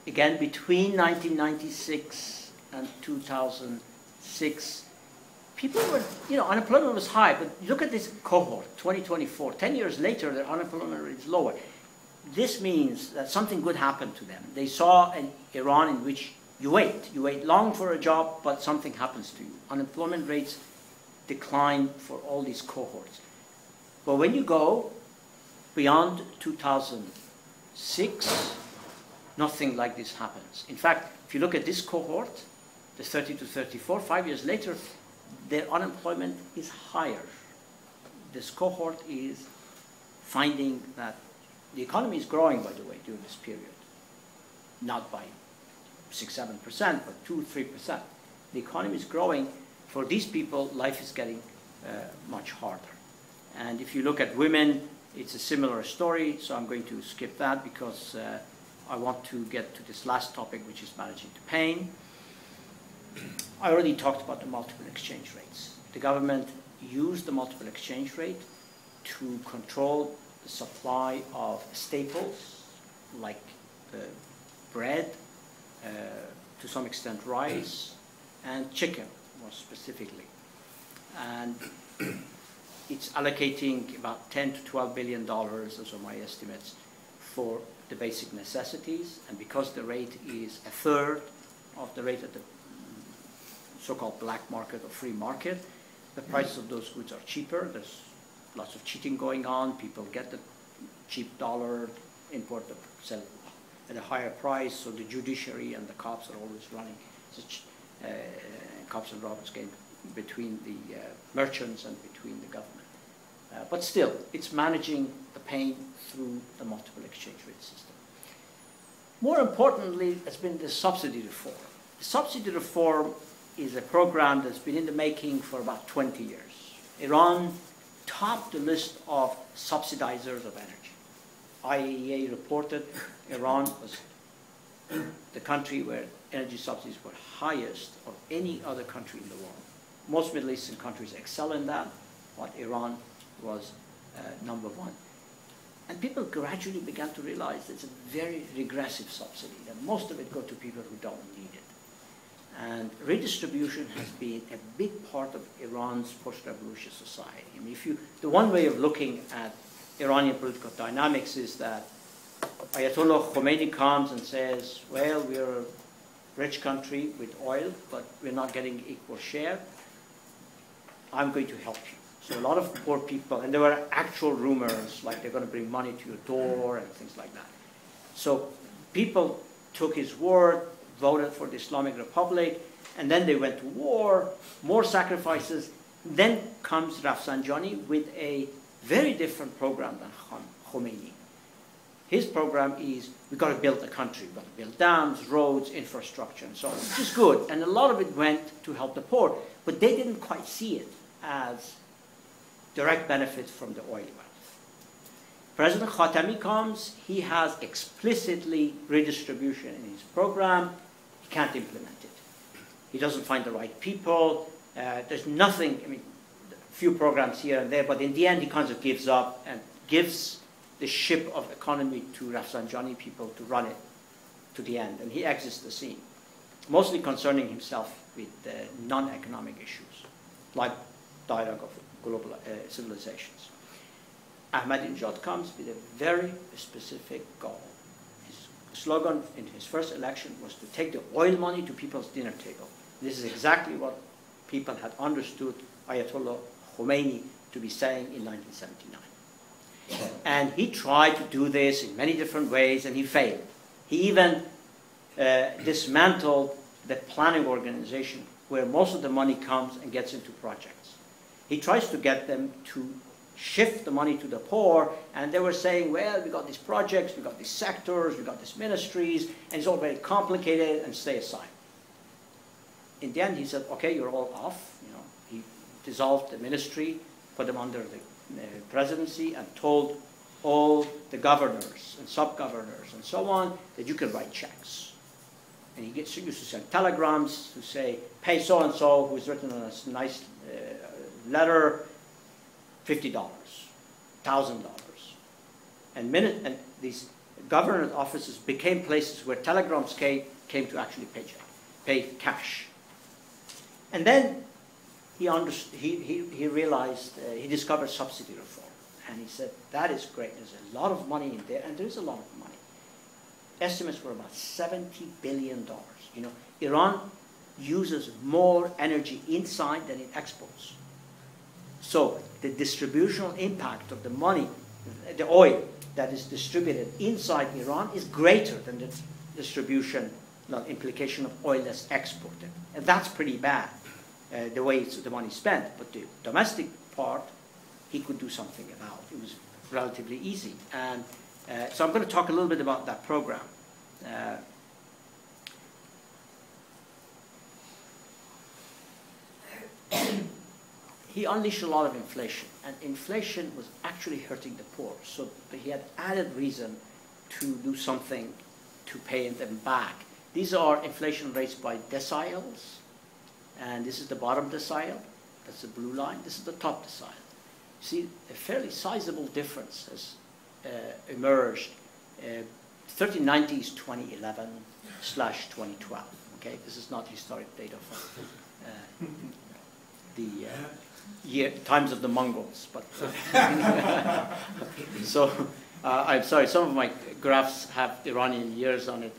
again, between 1996 and 2006, people were, unemployment was high, but look at this cohort, 2024. 10 years later, their unemployment rate is lower. This means that something good happened to them. They saw an Iran in which you wait long for a job, but something happens to you. Unemployment rates decline for all these cohorts. But when you go beyond 2006, nothing like this happens. In fact, if you look at this cohort, the 30 to 34, 5 years later, their unemployment is higher. This cohort is finding that the economy is growing, by the way, during this period. Not by 6-7%, but 2-3%. The economy is growing. For these people, life is getting much harder. And if you look at women, it's a similar story, so I'm going to skip that because I want to get to this last topic, which is managing the pain. I already talked about the multiple exchange rates. The government used the multiple exchange rate to control the supply of staples like bread, to some extent rice, and chicken, more specifically. And it's allocating about $10 to $12 billion, those are my estimates, for the basic necessities. And because the rate is a third of the rate of the so-called black market or free market, the prices of those goods are cheaper. There's lots of cheating going on. People get the cheap dollar, import the sell at a higher price, so the judiciary and the cops are always running such cops and robbers game between the merchants and between the government. But still, it's managing the pain through the multiple exchange rate system. More importantly, has been the subsidy reform. The subsidy reform is a program that's been in the making for about 20 years. Iran topped the list of subsidizers of energy. IAEA reported Iran was the country where energy subsidies were highest of any other country in the world. Most Middle Eastern countries excel in that, but Iran was number one. And people gradually began to realize it's a very regressive subsidy, that most of it goes to people who don't need it. And redistribution has been a big part of Iran's post-revolution society. I mean, the one way of looking at Iranian political dynamics is that Ayatollah Khomeini comes and says, well, we're a rich country with oil, but we're not getting equal share. I'm going to help you. So a lot of poor people, and there were actual rumors, like they're going to bring money to your door and things like that. So people took his word, voted for the Islamic Republic, and then they went to war, more sacrifices. Then comes Rafsanjani with a very different program than Khomeini. His program is, we've got to build the country. We've got to build dams, roads, infrastructure, and so on, which is good. And a lot of it went to help the poor. But they didn't quite see it as direct benefits from the oil wealth. President Khatami comes. He has explicitly redistribution in his program. He can't implement it. He doesn't find the right people. There's nothing, I mean, a few programs here and there, but in the end he kind of gives up and gives the ship of economy to Rafsanjani people to run it to the end, and he exits the scene, mostly concerning himself with non-economic issues, like dialogue of global civilizations. Ahmadinejad comes with a very specific goal. His slogan in his first election was to take the oil money to people's dinner table. This is exactly what people had understood Ayatollah Khomeini to be saying in 1979. And he tried to do this in many different ways, and he failed. He even dismantled the planning organization where most of the money comes and gets into projects. He tries to get them to shift the money to the poor, and they were saying, well, we got these projects, we got these sectors, we got these ministries, and it's all very complicated, and stay aside. In the end, he said, okay, you're all off. You know, he dissolved the ministry, put them under the presidency, and told all the governors and sub-governors and so on that you can write checks. And he used to send telegrams to say, pay so-and-so, who's written on a nice letter, $50, $1,000. And these government offices became places where telegrams came to actually pay cash. And then he realized, he discovered subsidy reform. And he said, that is great. There's a lot of money in there, and there is a lot of money. Estimates were about $70 billion. You know, Iran uses more energy inside than it exports. So the distributional impact of the money, the oil that is distributed inside Iran is greater than the distribution, implication of oil that's exported. And that's pretty bad, the way the money is spent. But the domestic part, he could do something about. It was relatively easy. And so I'm going to talk a little bit about that program. He unleashed a lot of inflation, and inflation was actually hurting the poor. So he had added reason to do something to pay them back. These are inflation rates by deciles, and this is the bottom decile. That's the blue line. This is the top decile. You see, a fairly sizable difference has emerged. 1390 is 2011/2012. Okay, this is not historic data from the times of the Mongols, but so I'm sorry. Some of my graphs have Iranian years on it.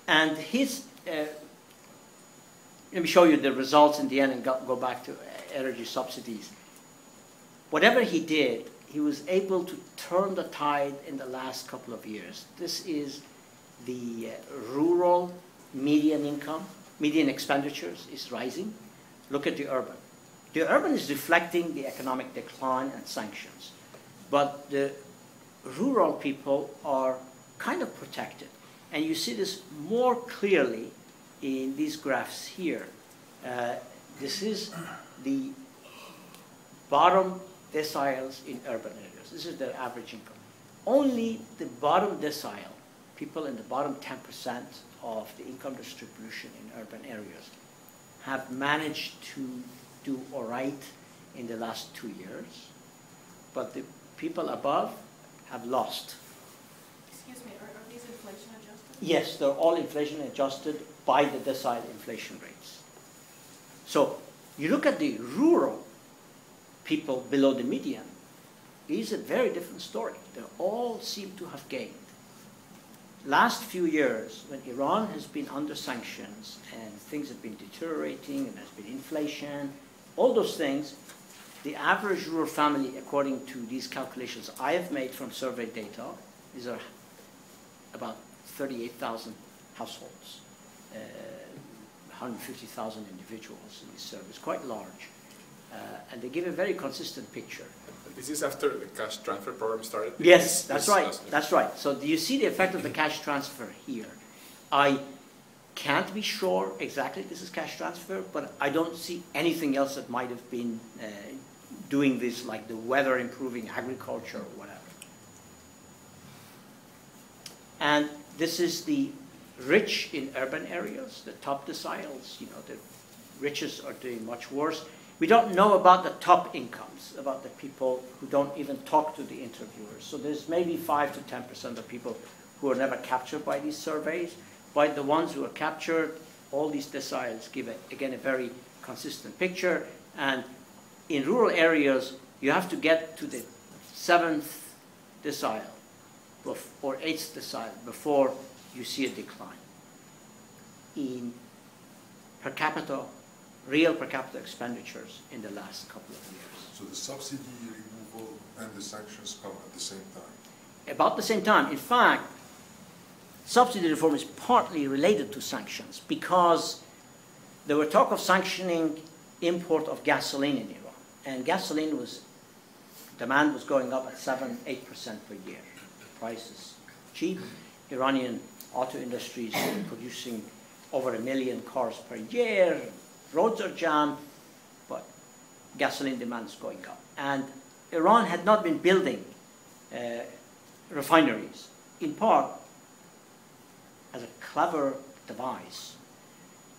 And his, let me show you the results in the end and go back to energy subsidies. Whatever he did, he was able to turn the tide in the last couple of years. This is the rural median income, median expenditures is rising. Look at the urban. The urban is reflecting the economic decline and sanctions. But the rural people are kind of protected. And you see this more clearly in these graphs here. This is the bottom deciles in urban areas. This is their average income. Only the bottom decile, people in the bottom 10% of the income distribution in urban areas, have managed to do all right in the last 2 years. But the people above have lost. Excuse me, are these inflation adjusted? Yes, they're all inflation adjusted by the decile inflation rates. So you look at the rural people below the median, it is a very different story. They all seem to have gained. Last few years, when Iran has been under sanctions and things have been deteriorating and there's been inflation, all those things, the average rural family, according to these calculations I have made from survey data, these are about 38,000 households, 150,000 individuals in these surveys, quite large. And they give a very consistent picture. This is after the cash transfer program started? Yes, that's right. That's right. So do you see the effect of the cash transfer here? I can't be sure exactly this is cash transfer, but I don't see anything else that might have been doing this, like the weather improving agriculture or whatever. And this is the rich in urban areas, the top deciles. You know, the richest are doing much worse. We don't know about the top incomes, about the people who don't even talk to the interviewers. So there's maybe 5 to 10% of people who are never captured by these surveys. But the ones who are captured, all these deciles give, again, a very consistent picture. And in rural areas, you have to get to the 7th decile or 8th decile before you see a decline in per capita, real per capita expenditures in the last couple of years. So the subsidy removal and the sanctions come at the same time? About the same time. In fact, subsidy reform is partly related to sanctions because there were talk of sanctioning import of gasoline in Iran. And gasoline demand was going up at 7–8% per year. Price is cheap. Iranian auto industry is producing over 1 million cars per year. Roads are jammed, but gasoline demand is going up. And Iran had not been building refineries, in part as a clever device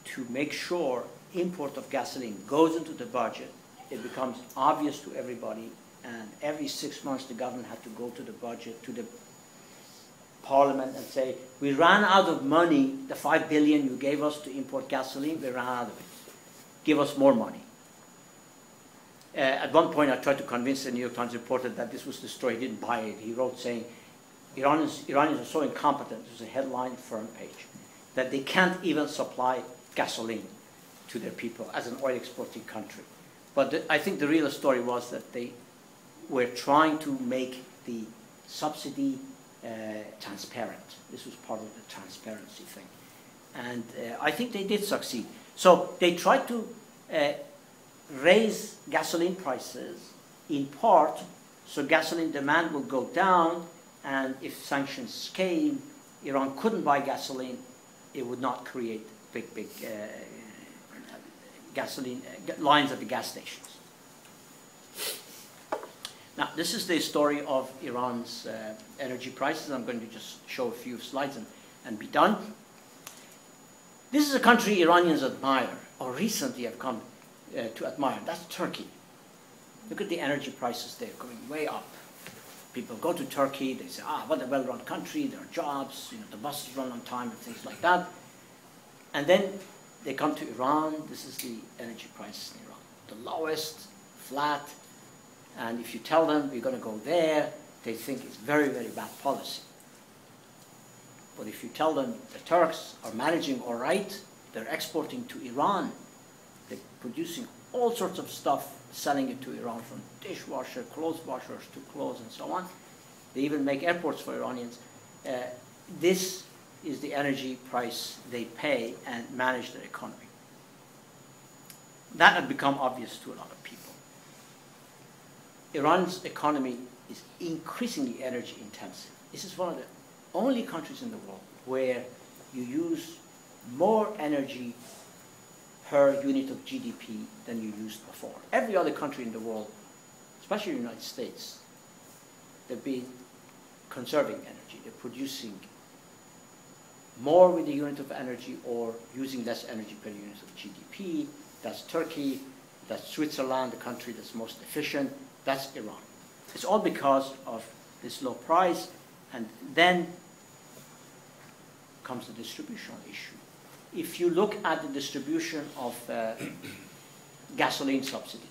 to make sure import of gasoline goes into the budget. It becomes obvious to everybody, and every 6 months the government had to go to the budget, to the parliament and say, we ran out of money, the 5 billion you gave us to import gasoline, we ran out of it. Give us more money. At one point I tried to convince the New York Times reporter that this was the story, he didn't buy it. He wrote saying, Iranians are so incompetent, this was a headline front page, that they can't even supply gasoline to their people as an oil exporting country. But I think the real story was that they were trying to make the subsidy transparent. This was part of the transparency thing. And I think they did succeed. So they tried to raise gasoline prices in part so gasoline demand will go down, and if sanctions came, Iran couldn't buy gasoline, it would not create big gasoline lines at the gas stations. Now, this is the story of Iran's energy prices. I'm going to just show a few slides and be done. This is a country Iranians admire, or recently have come to admire. That's Turkey. Look at the energy prices there going way up. People go to Turkey, they say, what a well-run country, there are jobs, the buses run on time and things like that. And then they come to Iran. This is the energy prices in Iran. The lowest, flat. And if you tell them we're going to go there, they think it's very, very bad policy. But if you tell them the Turks are managing all right, they're exporting to Iran, they're producing all sorts of stuff, selling it to Iran, from dishwasher, clothes washers to clothes and so on. They even make airports for Iranians. This is the energy price they pay and manage their economy. That had become obvious to a lot of people. Iran's economy is increasingly energy intensive. This is one of the only countries in the world where you use more energy per unit of GDP than you used before. Every other country in the world, especially the United States, they've been conserving energy. They're producing more with the unit of energy or using less energy per unit of GDP. That's Turkey, that's Switzerland, the country that's most efficient. That's Iran. It's all because of this low price, and then comes the distributional issue. If you look at the distribution of gasoline subsidy,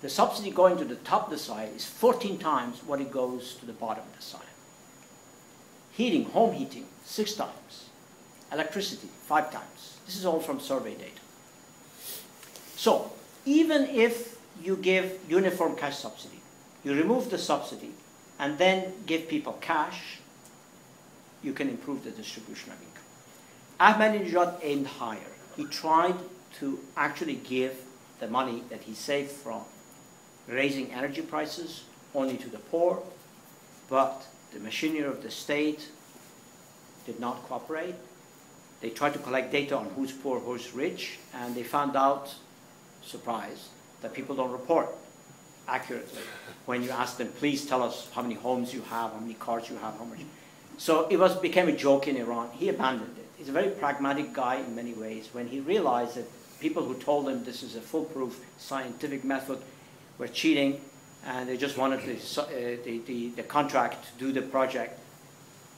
the subsidy going to the top decile is 14 times what it goes to the bottom decile. Heating, home heating, 6 times. Electricity, 5 times. This is all from survey data. So even if you give uniform cash subsidy, you remove the subsidy and then give people cash, you can improve the distribution of income. Ahmadinejad aimed higher. He tried to actually give the money that he saved from raising energy prices only to the poor, but the machinery of the state did not cooperate. They tried to collect data on who's poor, who's rich, and they found out, surprise, that people don't report accurately. When you ask them, please tell us how many homes you have, how many cars you have, how much. So it became a joke in Iran. He abandoned it. He's a very pragmatic guy in many ways. When he realized that people who told him this is a foolproof scientific method were cheating, and they just wanted the contract to do the project,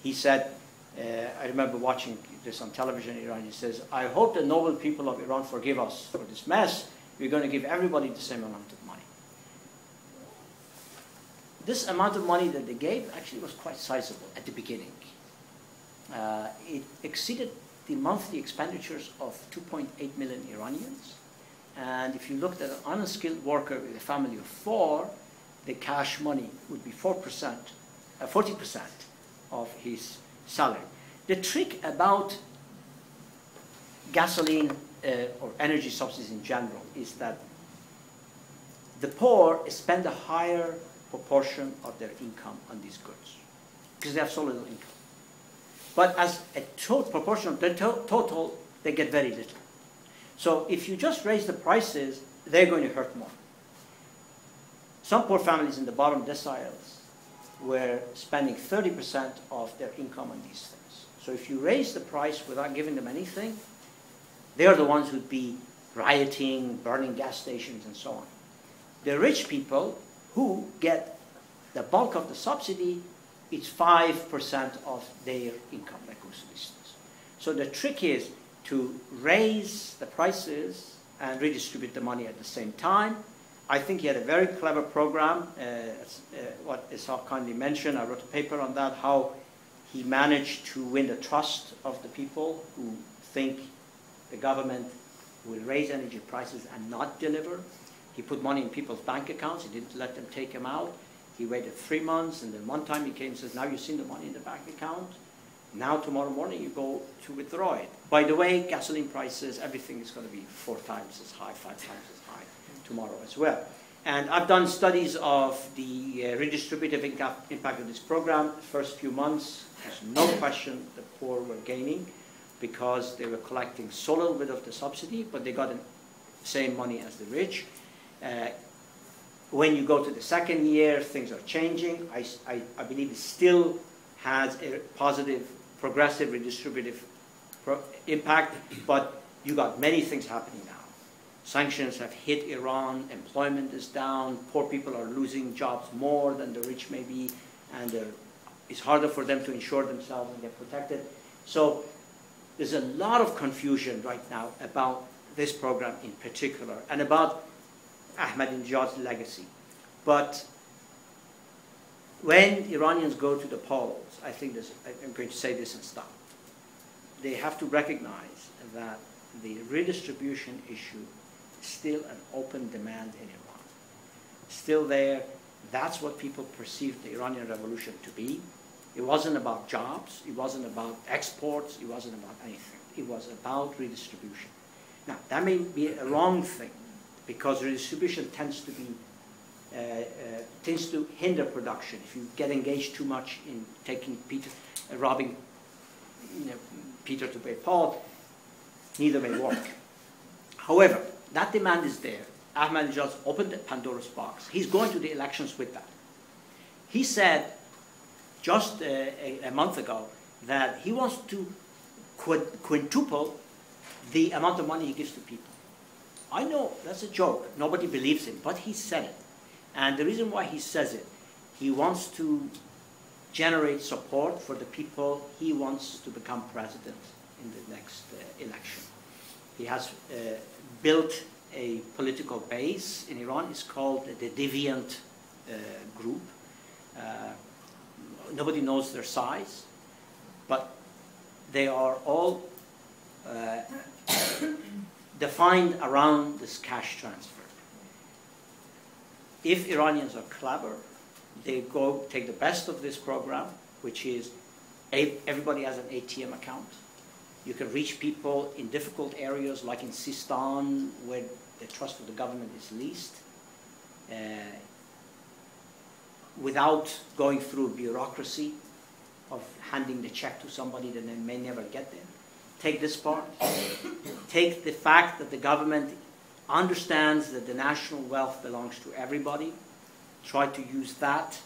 he said, I remember watching this on television in Iran, he says, I hope the noble people of Iran forgive us for this mess. We're going to give everybody the same amount of money. This amount of money that they gave actually was quite sizable at the beginning. It exceeded the monthly expenditures of 2.8 million Iranians. And if you looked at an unskilled worker with a family of 4, the cash money would be 40% of his salary. The trick about gasoline or energy subsidies in general is that the poor spend a higher proportion of their income on these goods because they have so little income. But as a total proportion of the total, they get very little. So if you just raise the prices, they're going to hurt more. Some poor families in the bottom deciles were spending 30% of their income on these things. So if you raise the price without giving them anything, they're the ones who'd be rioting, burning gas stations, and so on. The rich people who get the bulk of the subsidy, it's 5% of their income that goes to these things. So the trick is to raise the prices and redistribute the money at the same time. I think he had a very clever program, what Ishaq kindly mentioned. I wrote a paper on that, how he managed to win the trust of the people who think the government will raise energy prices and not deliver. He put money in people's bank accounts. He didn't let them take them out. He waited 3 months, and then one time he came and says, now you've seen the money in the bank account. Now tomorrow morning you go to withdraw it. By the way, gasoline prices, everything is going to be 4 times as high, 5 times as high tomorrow as well. And I've done studies of the redistributive impact of this program. The first few months, there's no question the poor were gaining because they were collecting so little bit of the subsidy, but they got the same money as the rich. When you go to the second year, things are changing. I believe it still has a positive, progressive, redistributive impact, but you got many things happening now. Sanctions have hit Iran, employment is down, poor people are losing jobs more than the rich may be, and it's harder for them to insure themselves and get protected. So there's a lot of confusion right now about this program in particular, and about Ahmadinejad's legacy. But when Iranians go to the polls, I think this, I'm going to say this and stop. They have to recognize that the redistribution issue is still an open demand in Iran. Still there. That's what people perceived the Iranian revolution to be. It wasn't about jobs. It wasn't about exports. It wasn't about anything. It was about redistribution. Now, that may be a wrong thing, because redistribution tends to hinder production. If you get engaged too much in taking robbing Peter to pay Paul, neither may work. However, that demand is there. Ahmadinejad opened the Pandora's box. He's going to the elections with that. He said just a month ago that he wants to quintuple the amount of money he gives to people. I know that's a joke. Nobody believes him, but he said it. And the reason why he says it, he wants to generate support for the people he wants to become president in the next election. He has built a political base in Iran. It's called the Deviant Group. Nobody knows their size, but they are all defined around this cash transfer. If Iranians are clever, they go take the best of this program, which is everybody has an ATM account. You can reach people in difficult areas like in Sistan, where the trust of the government is least, without going through bureaucracy of handing the check to somebody that they may never get there. Take this part. Take the fact that the government understands that the national wealth belongs to everybody. Try to use that,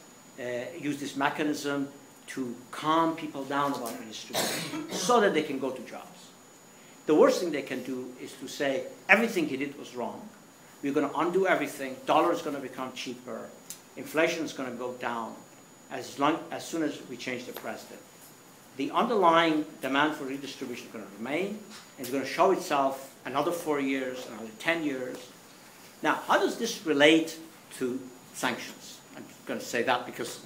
use this mechanism to calm people down about redistribution so that they can go to jobs. The worst thing they can do is to say, everything he did was wrong. We're going to undo everything. Dollar is going to become cheaper. Inflation is going to go down as soon as we change the president. The underlying demand for redistribution is going to remain, and it's going to show itself another 4 years, another 10 years. Now, how does this relate to sanctions? I'm going to say that because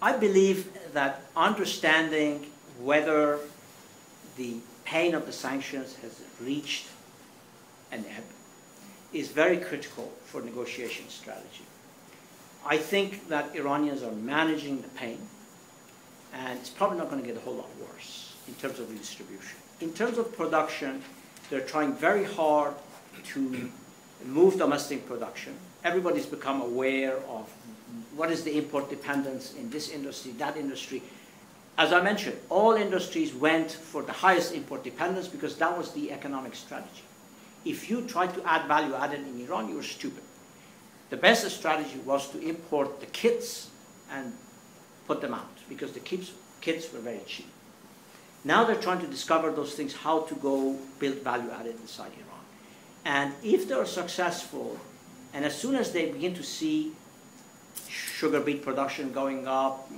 I believe that understanding whether the pain of the sanctions has reached an ebb is very critical for negotiation strategy. I think that Iranians are managing the pain, and it's probably not going to get a whole lot worse in terms of redistribution. In terms of production, they're trying very hard to move domestic production. Everybody's become aware of what is the import dependence in this industry, that industry. As I mentioned, all industries went for the highest import dependence because that was the economic strategy. If you tried to add value added in Iran, you were stupid. The best strategy was to import the kits and put them out, because the kits were very cheap. Now they're trying to discover those things, how to go build value added inside Iran. And if they're successful, and as soon as they begin to see sugar beet production going up,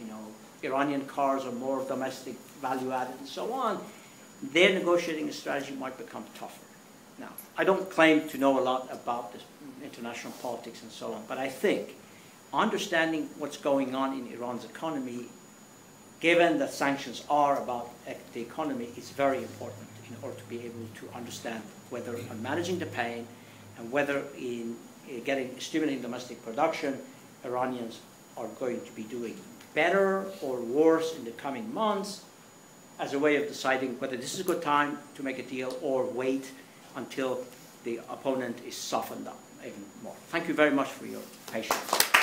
Iranian cars are more domestic value added and so on, their negotiating strategy might become tougher. Now, I don't claim to know a lot about this international politics and so on, but I think understanding what's going on in Iran's economy, given that sanctions are about the economy, is very important in order to be able to understand whether on managing the pain and whether in stimulating domestic production, Iranians are going to be doing better or worse in the coming months, as a way of deciding whether this is a good time to make a deal or wait until the opponent is softened up even more. Thank you very much for your patience.